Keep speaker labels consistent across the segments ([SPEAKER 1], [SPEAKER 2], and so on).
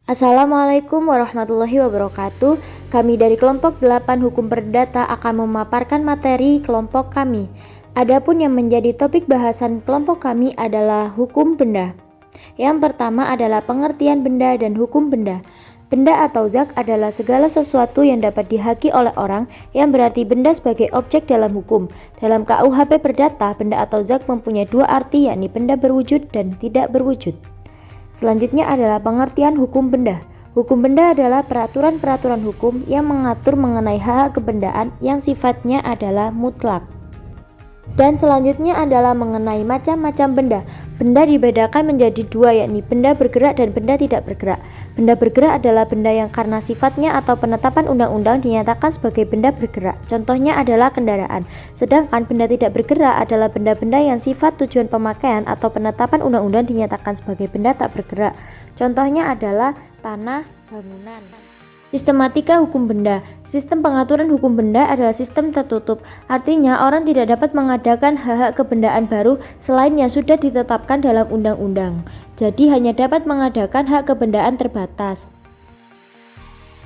[SPEAKER 1] Assalamualaikum warahmatullahi wabarakatuh. Kami dari kelompok 8 Hukum Perdata akan memaparkan materi kelompok kami. Adapun yang menjadi topik bahasan kelompok kami adalah hukum benda. Yang pertama adalah pengertian benda dan hukum benda. Benda atau zat adalah segala sesuatu yang dapat dihaki oleh orang, yang berarti benda sebagai objek dalam hukum. Dalam KUHP Perdata, benda atau zat mempunyai dua arti, yakni benda berwujud dan tidak berwujud. Selanjutnya adalah pengertian hukum benda. Hukum benda adalah peraturan-peraturan hukum yang mengatur mengenai hak kebendaan yang sifatnya adalah mutlak. Dan selanjutnya adalah mengenai macam-macam benda. Benda dibedakan menjadi dua, yakni benda bergerak dan benda tidak bergerak. Benda bergerak adalah benda yang karena sifatnya atau penetapan undang-undang dinyatakan sebagai benda bergerak. Contohnya adalah kendaraan. Sedangkan benda tidak bergerak adalah benda-benda yang sifat, tujuan pemakaian atau penetapan undang-undang dinyatakan sebagai benda tak bergerak. Contohnya adalah tanah, bangunan. Sistematika hukum benda. Sistem pengaturan hukum benda adalah sistem tertutup. Artinya orang tidak dapat mengadakan hak-hak kebendaan baru selain yang sudah ditetapkan dalam undang-undang. Jadi hanya dapat mengadakan hak kebendaan terbatas.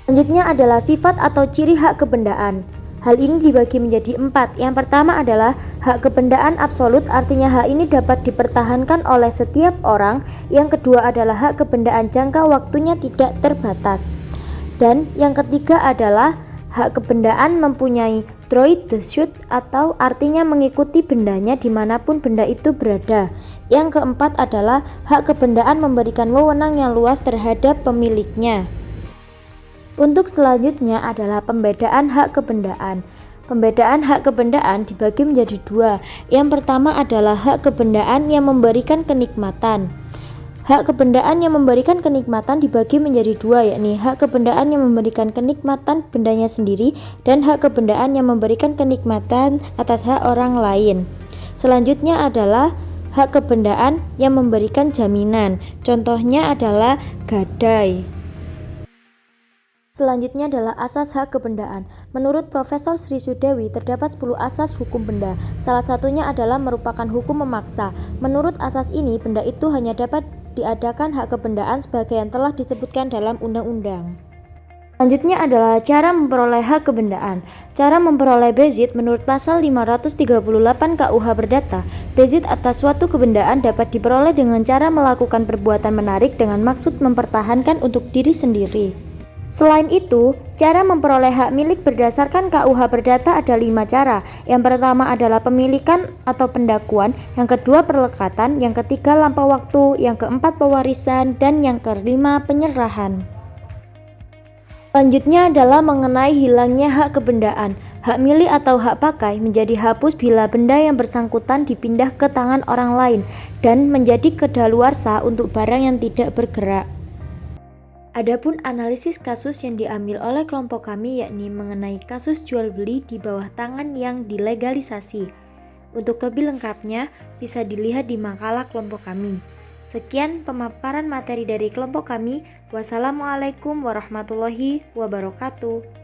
[SPEAKER 1] Selanjutnya adalah sifat atau ciri hak kebendaan. Hal ini dibagi menjadi 4. Yang pertama adalah hak kebendaan absolut, artinya hak ini dapat dipertahankan oleh setiap orang. Yang kedua adalah hak kebendaan jangka waktunya tidak terbatas. Dan yang ketiga adalah hak kebendaan mempunyai droit de suite, atau artinya mengikuti bendanya dimanapun benda itu berada. Yang keempat adalah hak kebendaan memberikan wewenang yang luas terhadap pemiliknya. Untuk selanjutnya adalah pembedaan hak kebendaan. Pembedaan hak kebendaan dibagi menjadi dua. Yang pertama adalah hak kebendaan yang memberikan kenikmatan. Hak kebendaan yang memberikan kenikmatan dibagi menjadi dua, yakni hak kebendaan yang memberikan kenikmatan bendanya sendiri dan hak kebendaan yang memberikan kenikmatan atas hak orang lain. Selanjutnya adalah hak kebendaan yang memberikan jaminan. Contohnya adalah gadai. Selanjutnya adalah asas hak kebendaan. Menurut Profesor Sri Sudewi, terdapat 10 asas hukum benda. Salah satunya adalah merupakan hukum memaksa. Menurut asas ini, benda itu hanya dapat diadakan hak kebendaan sebagai yang telah disebutkan dalam undang-undang. Selanjutnya adalah cara memperoleh hak kebendaan. Cara memperoleh bezit menurut pasal 538 KUH Perdata. Bezit atas suatu kebendaan dapat diperoleh dengan cara melakukan perbuatan menarik dengan maksud mempertahankan untuk diri sendiri. Selain itu, cara memperoleh hak milik berdasarkan KUH Perdata ada 5 cara. Yang pertama adalah pemilikan atau pendakuan, yang kedua perlekatan, yang ketiga lampau waktu, yang keempat pewarisan, dan yang kelima penyerahan. Selanjutnya adalah mengenai hilangnya hak kebendaan. Hak milik atau hak pakai menjadi hapus bila benda yang bersangkutan dipindah ke tangan orang lain dan menjadi kedaluarsa untuk barang yang tidak bergerak. Adapun analisis kasus yang diambil oleh kelompok kami yakni mengenai kasus jual beli di bawah tangan yang dilegalisasi. Untuk lebih lengkapnya bisa dilihat di makalah kelompok kami. Sekian pemaparan materi dari kelompok kami. Wassalamualaikum warahmatullahi wabarakatuh.